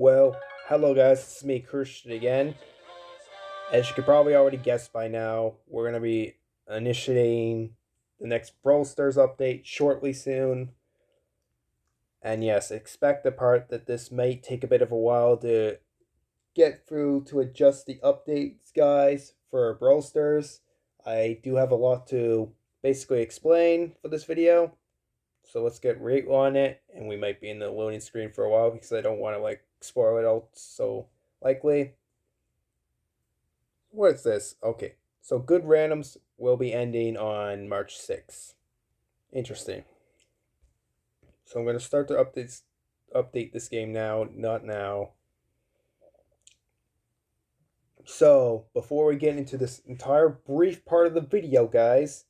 Well, hello guys, it's me, Christian again. As you could probably already guess by now, we're going to be initiating the next Brawl Stars update shortly soon. And yes, expect the part that this might take a bit of a while to get through to adjust the updates, guys, for Brawl Stars. I do have a lot to basically explain for this video. So let's get right on it, and we might be in the loading screen for a while because I don't want to spoil it all so likely. What is this? Okay, so good randoms will be ending on March 6th. Interesting. So I'm going to start to update this game now, not now. So before we get into this entire brief part of the video, guys,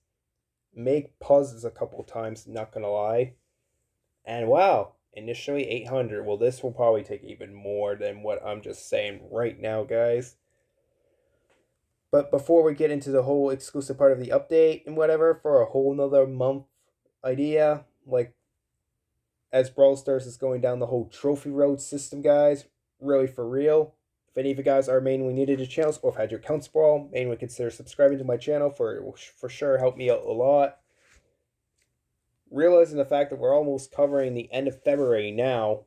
make pauses a couple times, not gonna lie. And wow, initially 800. Well, this will probably take even more than what I'm just saying right now, guys. But before we get into the whole exclusive part of the update and whatever, for a whole nother month idea, as Brawl Stars is going down the whole trophy road system, guys, really for real. If any of you guys are mainly new to the channels or have had your accounts brawl, mainly consider subscribing to my channel for sure help me out a lot. Realizing the fact that we're almost covering the end of February now,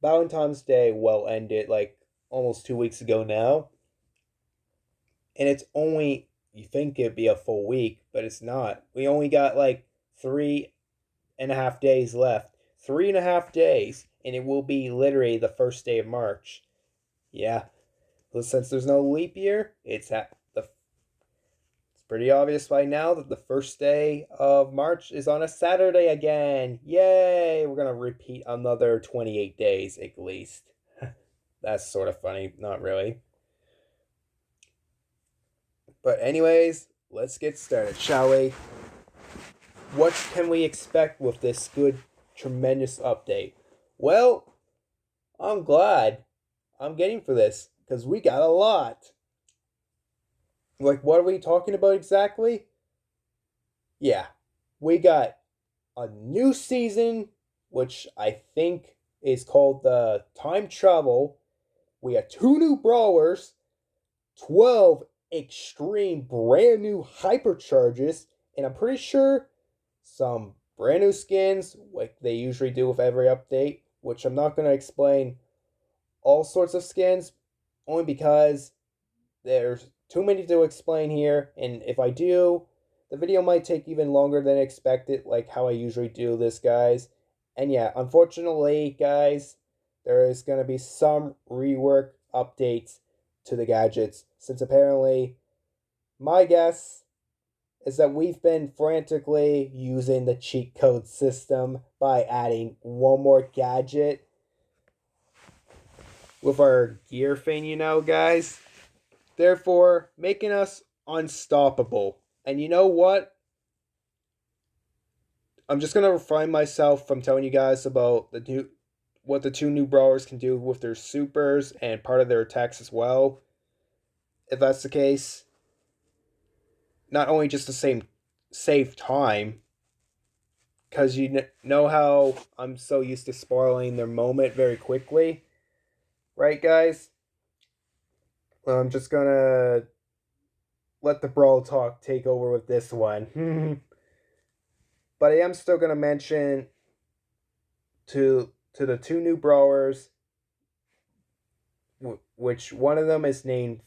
Valentine's Day well ended almost 2 weeks ago now, and it's only, you think it'd be a full week, but it's not. We only got 3.5 days left. 3.5 days, and it will be literally the first day of March. Yeah, well, since there's no leap year, it's pretty obvious by now that the first day of March is on a Saturday again. Yay! We're gonna repeat another 28 days at least. That's sort of funny, not really. But anyways, let's get started, shall we? What can we expect with this good, tremendous update? Well, I'm glad I'm getting for this, because we got a lot. What are we talking about exactly? Yeah, we got a new season, which I think is called the Time Travel. We have 2 new brawlers, 12 extreme brand new hypercharges, and I'm pretty sure some brand new skins, like they usually do with every update, which I'm not going to explain all sorts of skins, only because there's too many to explain here, and if I do, the video might take even longer than expected, like how I usually do this, guys. And yeah, unfortunately, guys, there is going to be some rework updates to the gadgets, since apparently, my guess is that we've been frantically using the cheat code system by adding one more gadget with our gear thing, guys. Therefore, making us unstoppable. And you know what? I'm just going to refrain myself from telling you guys about what the 2 new brawlers can do with their supers and part of their attacks as well. If that's the case, not only just to save time, because you know how I'm so used to spoiling their moment very quickly, right, guys? Well, I'm just going to let the brawl talk take over with this one. But I am still going to mention to the 2 new brawlers, which one of them is named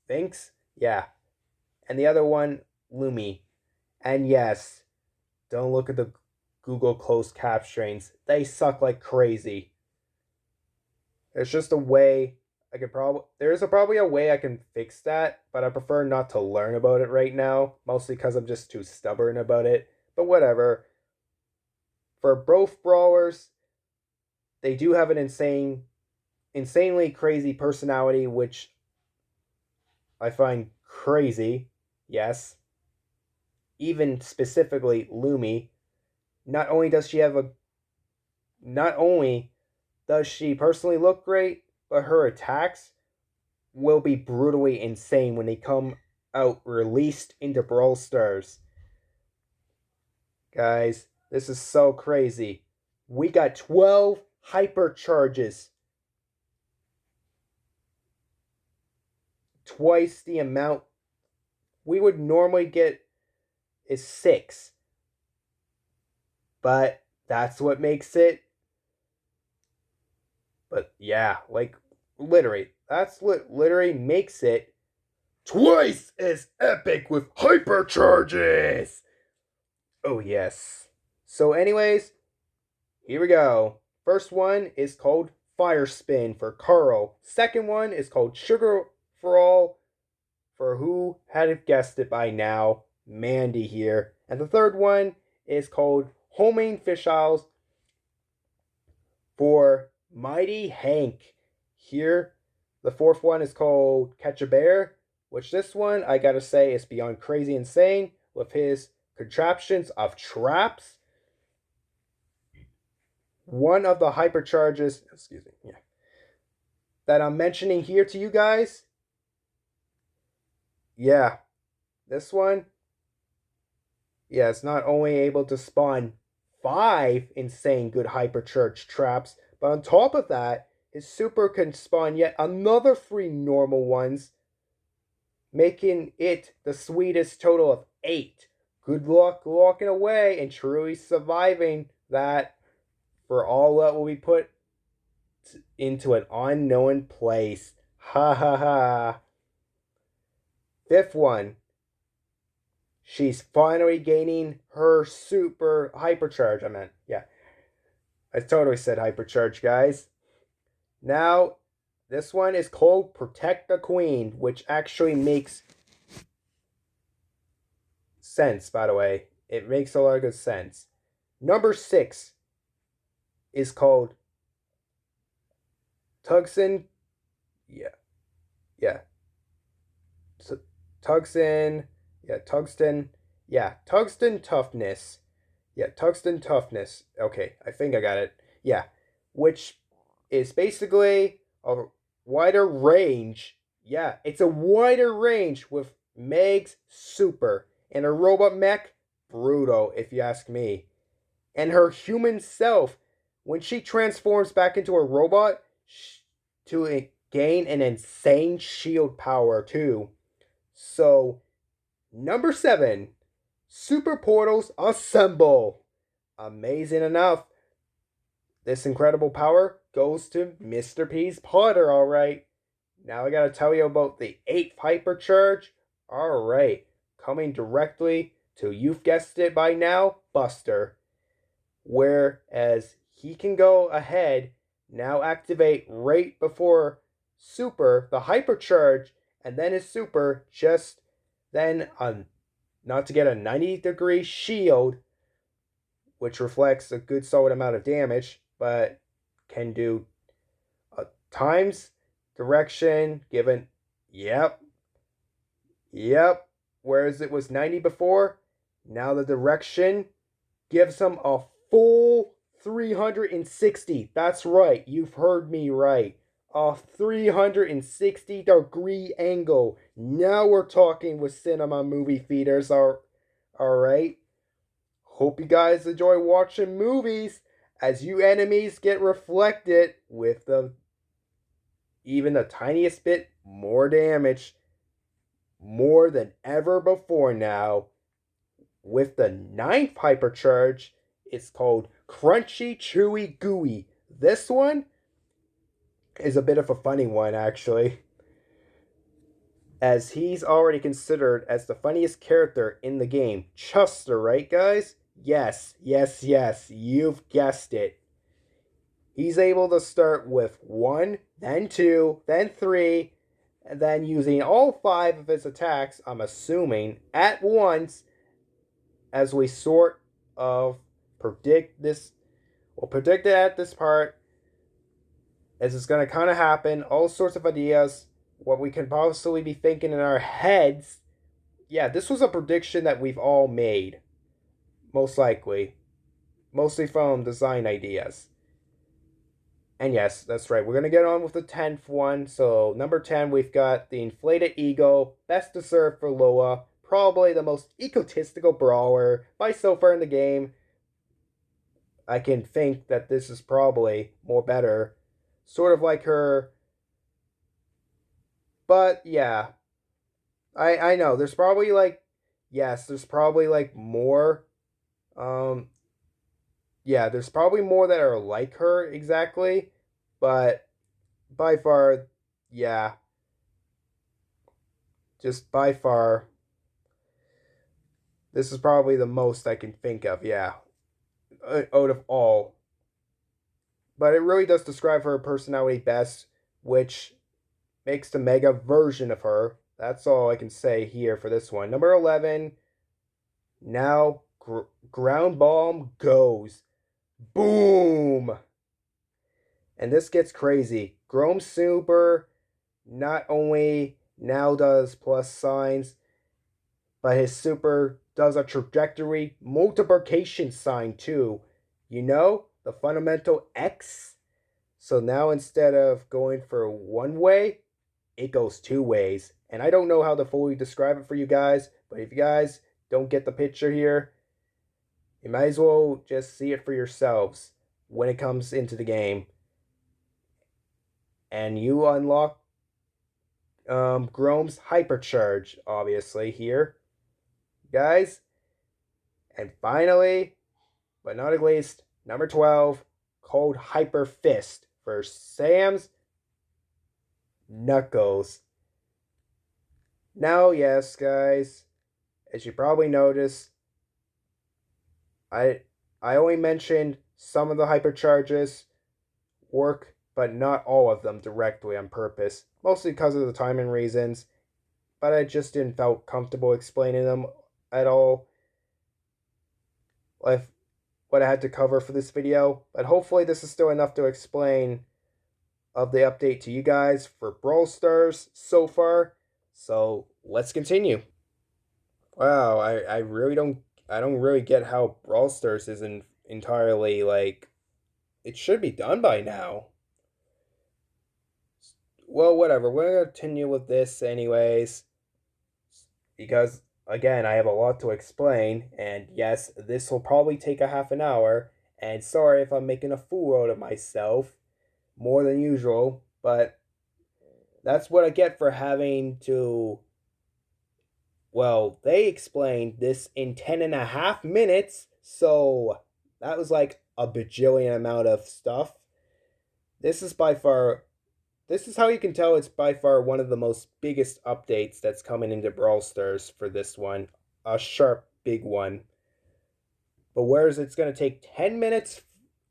Finks, yeah, and the other one, Lumi. And yes, don't look at the Google closed captions. They suck like crazy. There's just a way probably a way I can fix that, but I prefer not to learn about it right now, mostly because I'm just too stubborn about it. But whatever. For both brawlers, they do have an insanely crazy personality, which I find crazy. Yes. Even specifically Lumi. Not only does she personally look great, but her attacks will be brutally insane when they come out released into Brawl Stars. Guys, this is so crazy. we got 12 hypercharges. Twice the amount we would normally get is 6. But that's what makes it. But yeah, like literally, that's what literally makes it twice as epic with hypercharges. Oh yes. So anyways, here we go. First one is called Fire Spin for Carl. Second one is called Sugar for All for who had guessed it by now, Mandy here. And the third one is called Homing Fishowls for Mighty Hank. Here, the fourth one is called Catch a Bear, which this one, I gotta say, is beyond crazy insane with his contraptions of traps. One of the hypercharges, that I'm mentioning here to you guys, this one, it's not only able to spawn 5 insane good hypercharge traps, but on top of that, his super can spawn yet another 3 normal ones, making it the sweetest total of 8. Good luck walking away and truly surviving that for all that will be put into an unknown place. Ha ha ha. Fifth one. She's finally gaining her super hypercharge. I totally said hypercharge, guys. Now, this one is called Protect the Queen, which actually makes sense, by the way. It makes a lot of good sense. Number 6 is called Tungsten. Tungsten Toughness. Tungsten Toughness. Okay, I think I got it. Which is basically a wider range. It's a wider range with Meg's super. And her robot mech, brutal, if you ask me. And her human self, when she transforms back into a robot, to gain an insane shield power, too. So, number 7, Super Portals Assemble. Amazing enough. This incredible power goes to Mr. P's Potter, alright. Now I gotta tell you about the 8th hypercharge. Alright, coming directly to, you've guessed it by now, Buster. Whereas he can go ahead, now activate right before super, the hypercharge, and then his super, just then, not to get a 90-degree shield, which reflects a good solid amount of damage, but can do times, direction, given, whereas it was 90 before, now the direction gives him a full 360. That's right, you've heard me right. A 360-degree angle. Now we're talking with cinema movie theaters, alright? Hope you guys enjoy watching movies as you enemies get reflected with even the tiniest bit more damage. More than ever before now. With the 9th hypercharge, it's called Crunchy Chewy Gooey. This one is a bit of a funny one, actually, as he's already considered as the funniest character in the game. Chuster, right, guys? Yes, you've guessed it. He's able to start with 1, then 2, then 3, and then using all 5 of his attacks, I'm assuming, at once, as we sort of predict this. We'll predict it at this part, as it's going to kind of happen. All sorts of ideas, what we can possibly be thinking in our heads. This was a prediction that we've all made. Most likely. Mostly from design ideas. And yes, that's right. We're going to get on with the 10th one. So, number 10, we've got the Inflated Ego. Best deserved for Loa. Probably the most egotistical brawler by so far in the game. I can think that this is probably more better. Sort of like her. But yeah, I know. There's probably like, yes, there's probably like more. Um, yeah, there's probably more that are like her exactly. But by far, yeah, just by far, this is probably the most I can think of. Yeah, out of all. But it really does describe her personality best, which makes the mega version of her. That's all I can say here for this one. Number 11, now ground bomb goes. Boom! And this gets crazy. Grom Super not only now does plus signs, but his super does a trajectory multiplication sign too. You know, the fundamental X. So now instead of going for one way, it goes two ways. And I don't know how to fully describe it for you guys, but if you guys don't get the picture here, you might as well just see it for yourselves when it comes into the game. And you unlock Grome's Hypercharge, obviously, here, guys. And finally, but not least, number 12, called Hyper Fist for Sam's Knuckles. Now, yes, guys, as you probably noticed, I only mentioned some of the hypercharges work, but not all of them directly on purpose, mostly because of the timing reasons. But I just didn't felt comfortable explaining them at all. Like what I had to cover for this video, but hopefully this is still enough to explain of the update to you guys for Brawl Stars so far. So let's continue. Wow, I really don't really get how Brawl Stars isn't entirely like it should be done by now. Well, whatever. We're gonna continue with this anyways, because again, I have a lot to explain, and yes, this will probably take a half an hour. And sorry if I'm making a fool out of myself more than usual, but that's what I get for having to. Well, they explained this in 10.5 minutes, so that was like a bajillion amount of stuff. This is by far, this is how you can tell it's by far one of the most biggest updates that's coming into Brawl Stars for this one. A sharp, big one. But whereas it's going to take 10 minutes,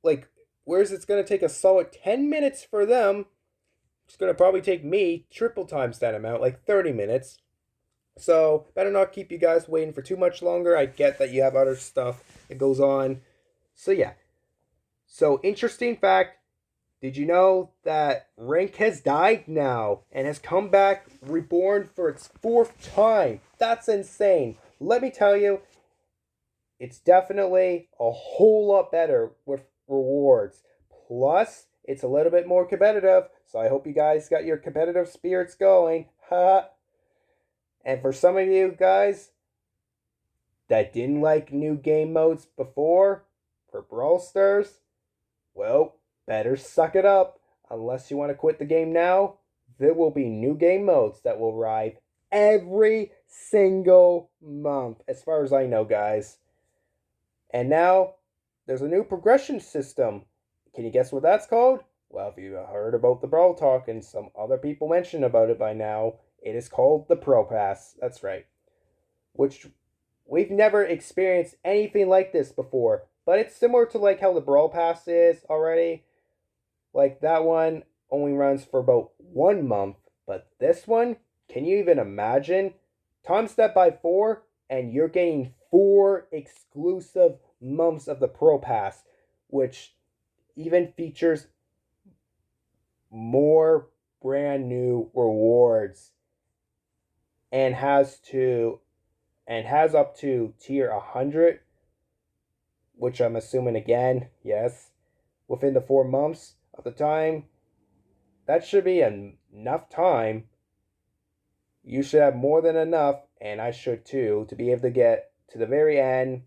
like, whereas it's going to take a solid 10 minutes for them, it's going to probably take me triple times that amount, like 30 minutes. So, better not keep you guys waiting for too much longer. I get that you have other stuff that goes on. So, yeah. So, interesting fact. Did you know that Rank has died now and has come back reborn for its 4th time? That's insane. Let me tell you, it's definitely a whole lot better with rewards. Plus, it's a little bit more competitive, so I hope you guys got your competitive spirits going. Ha! And for some of you guys that didn't like new game modes before for Brawl Stars, well, better suck it up. Unless you want to quit the game now, there will be new game modes that will arrive every single month, as far as I know, guys. And now, there's a new progression system. Can you guess what that's called? Well, if you heard about the Brawl Talk and some other people mentioned about it by now, it is called the Pro Pass. That's right. Which we've never experienced anything like this before. But it's similar to like how the Brawl Pass is already. Like that one only runs for about 1 month. But this one, can you even imagine? Times that by 4 and you're getting 4 exclusive months of the Pro Pass. Which even features more brand new rewards. And has up to tier 100, which I'm assuming again, yes, within the 4 months of the time. That should be enough time. You should have more than enough, and I should too, to be able to get to the very end.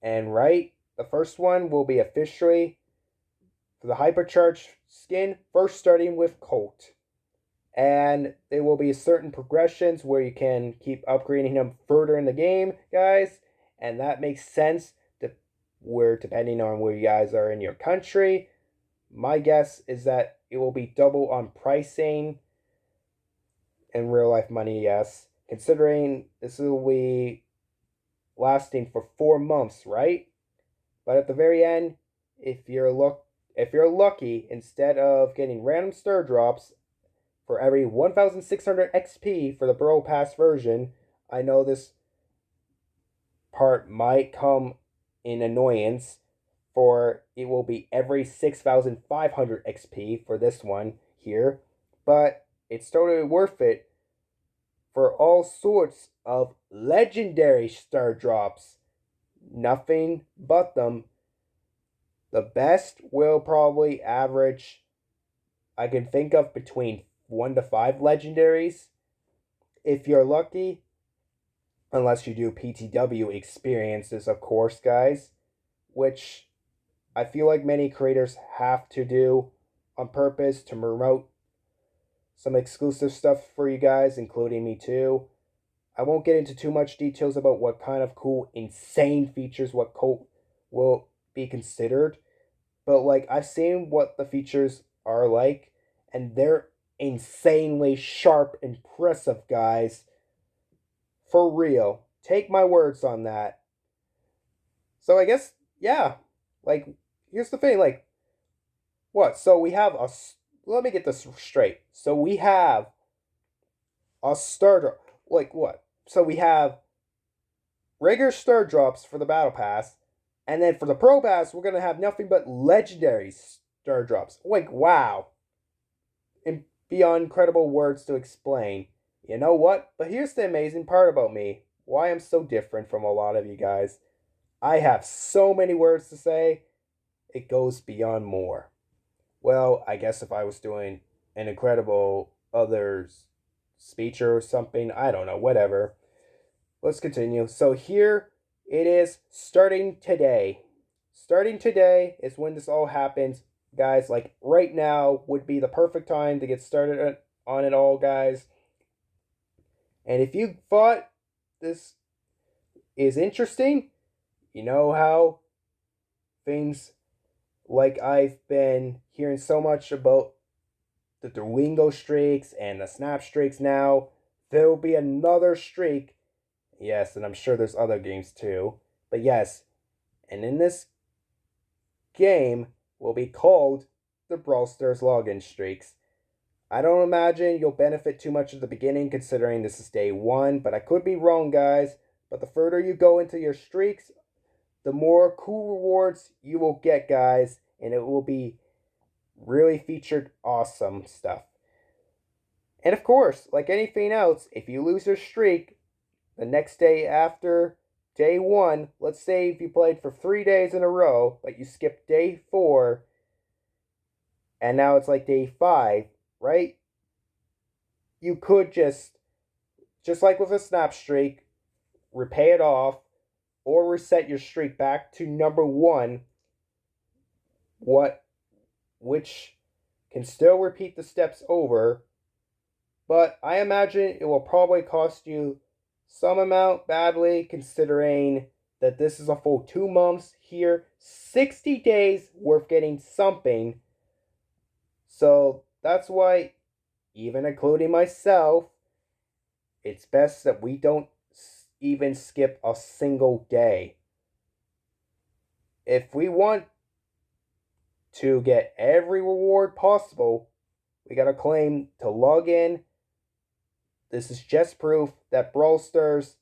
And right the first one will be officially for the hypercharged skin, first starting with Colt. And there will be certain progressions where you can keep upgrading him further in the game, guys. And that makes sense where depending on where you guys are in your country. My guess is that it will be double on pricing in real life money, yes. Considering this will be lasting for 4 months, right? But at the very end, if you're lucky, instead of getting random star drops for every 1,600 XP for the Brawl Pass version, I know this part might come in annoyance, for it will be every 6,500 XP for this one here, but it's totally worth it for all sorts of legendary star drops. Nothing but them. The best will probably average, I can think of, between 1 to 5 legendaries if you're lucky, unless you do PTW experiences, of course, guys, which I feel like many creators have to do on purpose to promote some exclusive stuff for you guys, including me too. I won't get into too much details about what kind of cool, insane features what Colt will be considered, but like I've seen what the features are like, and they're insanely sharp, impressive, guys. For real. Take my words on that. So I guess, yeah. Like, here's the thing. Like, what? So we have a. Let me get this straight. So we have a starter. Like, what? So we have regular star drops for the Battle Pass. And then for the Pro Pass, we're going to have nothing but legendary star drops. Like, wow. And beyond credible words to explain. You know what? But here's the amazing part about me. Why I'm so different from a lot of you guys. I have so many words to say, it goes beyond more. Well, I guess if I was doing an incredible others speech or something, I don't know, whatever. Let's continue. So here it is, starting today. Starting today is when this all happens, guys. Like right now would be the perfect time to get started on it all, guys. And if you thought this is interesting, you know how things like I've been hearing so much about the Duolingo streaks and the Snap streaks now, there will be another streak. Yes, and I'm sure there's other games too. But yes, and in this game will be called the Brawl Stars login streaks. I don't imagine you'll benefit too much at the beginning considering this is day 1, but I could be wrong, guys. But the further you go into your streaks, the more cool rewards you will get, guys, and it will be really featured awesome stuff. And of course, like anything else, if you lose your streak, the next day after day 1, let's say if you played for 3 days in a row, but you skipped day 4, and now it's like day 5, right? You could just like with a snap streak, repay it off, or reset your streak back to number 1, which can still repeat the steps over, but I imagine it will probably cost you some amount badly, considering that this is a full 2 months here, 60 days worth getting something. So that's why, even including myself, it's best that we don't even skip a single day. If we want to get every reward possible, we gotta claim to log in. This is just proof that Brawl Stars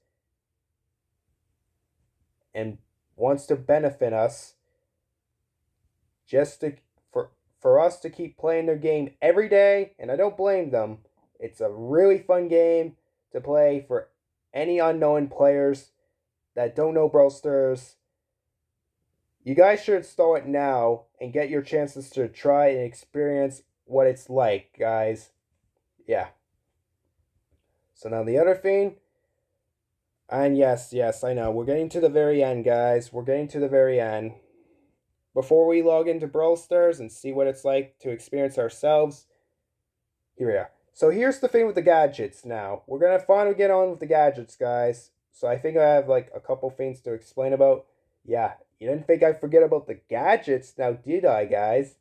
and wants to benefit us, just for us to keep playing their game every day, and I don't blame them. It's a really fun game to play for any unknown players that don't know Brawl Stars. You guys should install it now and get your chances to try and experience what it's like, guys. Yeah. So now the other thing, and yes, I know, we're getting to the very end, guys. We're getting to the very end. before we log into Brawl Stars and see what it's like to experience ourselves, here we are. So here's the thing with the gadgets now. We're going to finally get on with the gadgets, guys. So I think I have like a couple things to explain about. Yeah, you didn't think I'd forget about the gadgets now, did I, guys?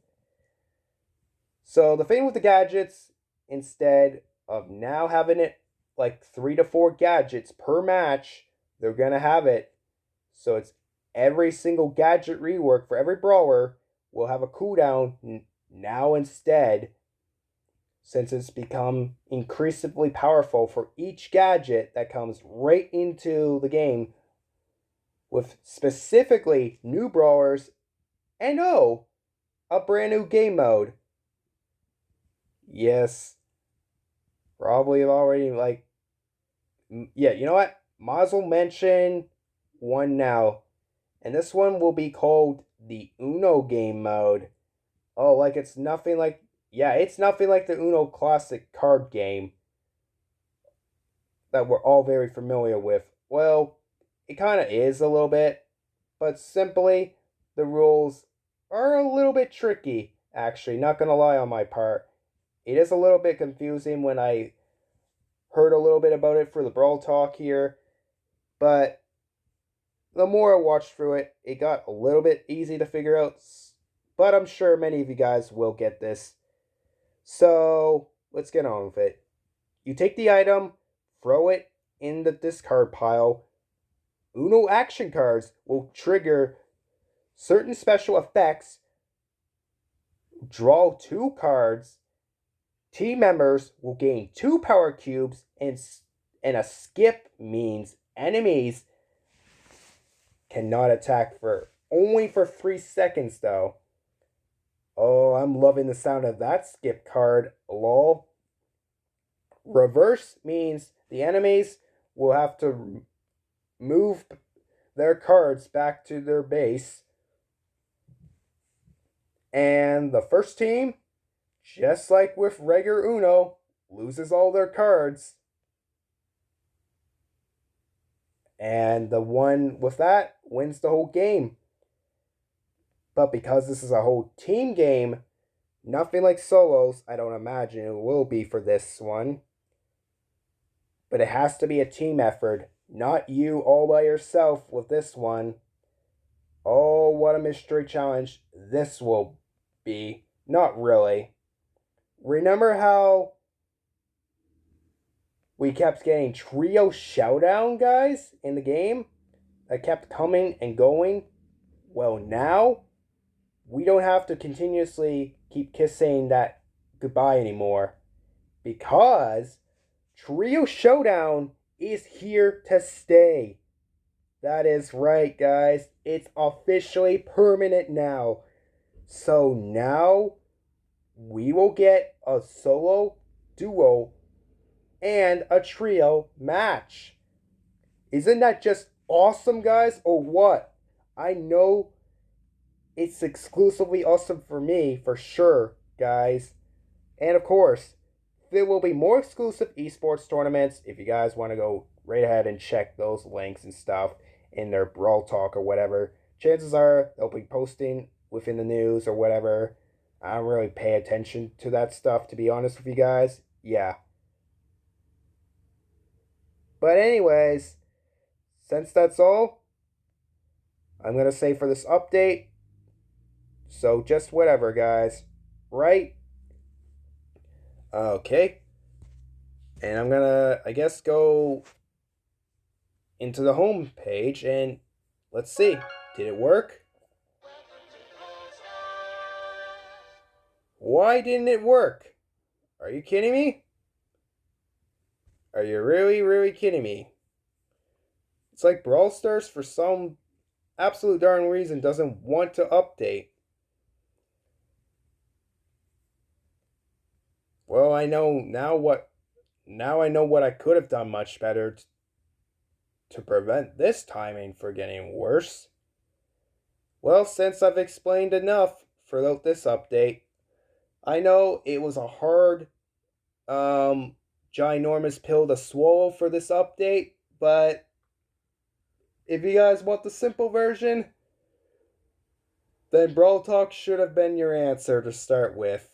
So the thing with the gadgets, instead of now having it like 3 to 4 gadgets per match, they're going to have it so it's every single gadget rework for every brawler will have a cooldown now instead, since it's become increasingly powerful for each gadget that comes right into the game with specifically new brawlers and a brand new game mode. Yes, probably already yeah, you know what? Might as well mention one now. And this one will be called the Uno game mode. Oh, like it's nothing like, yeah, it's nothing like the Uno classic card game that we're all very familiar with. Well, it kind of is a little bit, but simply the rules are a little bit tricky, actually, not gonna lie on my part. It is a little bit confusing when I heard a little bit about it for the Brawl Talk here, but the more I watched through it, it got a little bit easy to figure out, but I'm sure many of you guys will get this. So, let's get on with it. You take the item, throw it in the discard pile. Uno action cards will trigger certain special effects. Draw 2 cards. Team members will gain 2 power cubes, and a skip means enemies cannot attack for only for 3 seconds though. Oh, I'm loving the sound of that skip card, lol. Reverse means the enemies will have to move their cards back to their base. And the first team, just like with regular Uno, loses all their cards. And the one with that wins the whole game. But because this is a whole team game, nothing like solos, I don't imagine it will be for this one. But it has to be a team effort, not you all by yourself with this one. Oh, what a mystery challenge this will be. Not really. Remember how we kept getting trio showdown, guys, in the game? That kept coming and going? Well, now, we don't have to continuously keep kissing that goodbye anymore. Because Trio Showdown is here to stay. That is right, guys. It's officially permanent now. So now we will get a solo, duo, and a trio match. Isn't that just awesome, guys, or what? I know it's exclusively awesome for me, for sure, guys. And of course, there will be more exclusive esports tournaments if you guys want to go right ahead and check those links and stuff in their Brawl Talk or whatever. Chances are they'll be posting within the news or whatever. I don't really pay attention to that stuff, to be honest with you guys. Yeah. But anyways, since that's all, I'm going to say for this update, so just whatever, guys. Right? Okay. And I'm going to, I guess, go into the home page and let's see. Did it work? Why didn't it work? Are you kidding me? Are you really, really kidding me? It's like Brawl Stars, for some absolute darn reason, doesn't want to update. Well, I know now what. Now I know what I could have done much better to prevent this timing from getting worse. Well, since I've explained enough for this update, I know it was a hard, ginormous pill to swallow for this update, but if you guys want the simple version, then Brawl Talk should have been your answer to start with.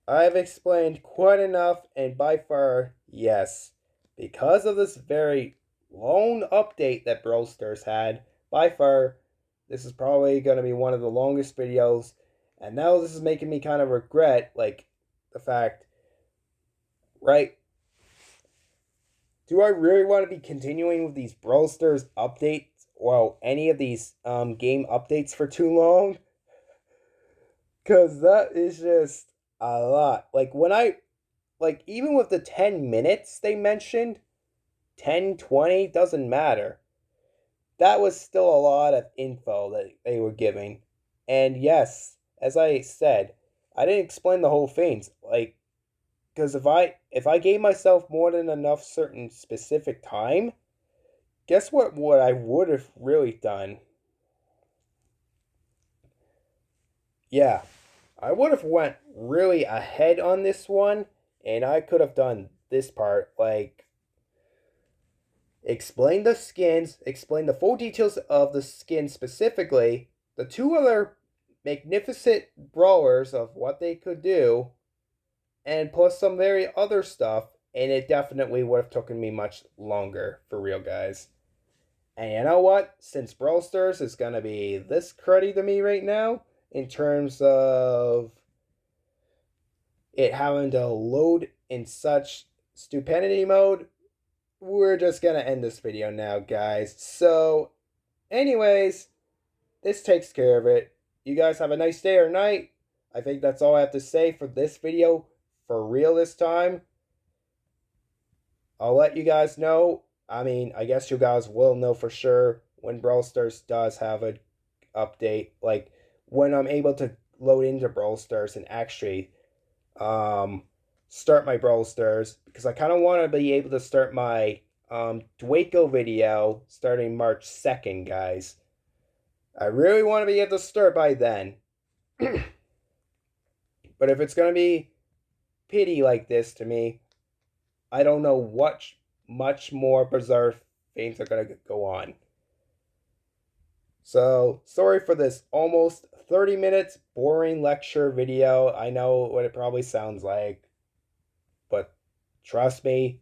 I've explained quite enough, and by far, yes. Because of this very long update that Brawl Stars had, by far, this is probably going to be one of the longest videos. And now this is making me kind of regret, like, the fact, right? Do I really want to be continuing with these Brawl Stars updates? Well, any of these game updates for too long? Because that is just a lot. Even with the 10 minutes they mentioned, 10, 20, doesn't matter. That was still a lot of info that they were giving. And yes, as I said, I didn't explain the whole things. Like, because if I gave myself more than enough certain specific time, guess what I would have really done? Yeah, I would have went really ahead on this one, and I could have done this part, like explain the skins, explain the full details of the skin specifically, the two other magnificent brawlers of what they could do, and plus some very other stuff, and it definitely would have taken me much longer, for real, guys. And you know what? Since Brawl Stars is gonna be this cruddy to me right now, in terms of it having to load in such stupidity mode, we're just gonna end this video now, guys. So, anyways, this takes care of it. You guys have a nice day or night. I think that's all I have to say for this video, for real this time. I'll let you guys know. I guess you guys will know for sure when Brawl Stars does have an update. Like, when I'm able to load into Brawl Stars and actually start my Brawl Stars, because I kind of want to be able to start my Dwaco video starting March 2nd, guys. I really want to be able to start by then. But if it's going to be pity like this to me, I don't know what much more bizarre things are going to go on. So, sorry for this almost 30 minutes boring lecture video. I know what it probably sounds like. But trust me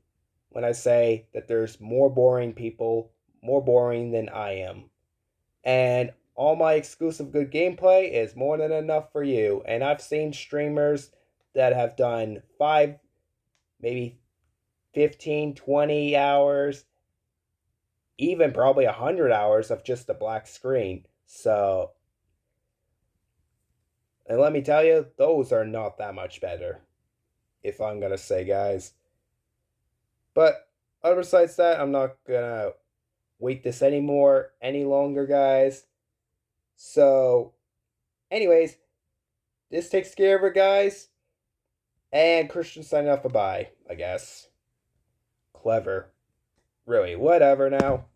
when I say that there's more boring people, more boring than I am. And all my exclusive good gameplay is more than enough for you. And I've seen streamers that have done 5, maybe 15, 20 hours, even probably 100 hours of just a black screen. So, and let me tell you, those are not that much better, if I'm gonna say, guys. But other besides that, I'm not gonna wait this any longer, guys. So, anyways, this takes care of it, guys. And Christian signing off, bye-bye, I guess. Clever. Really, whatever now.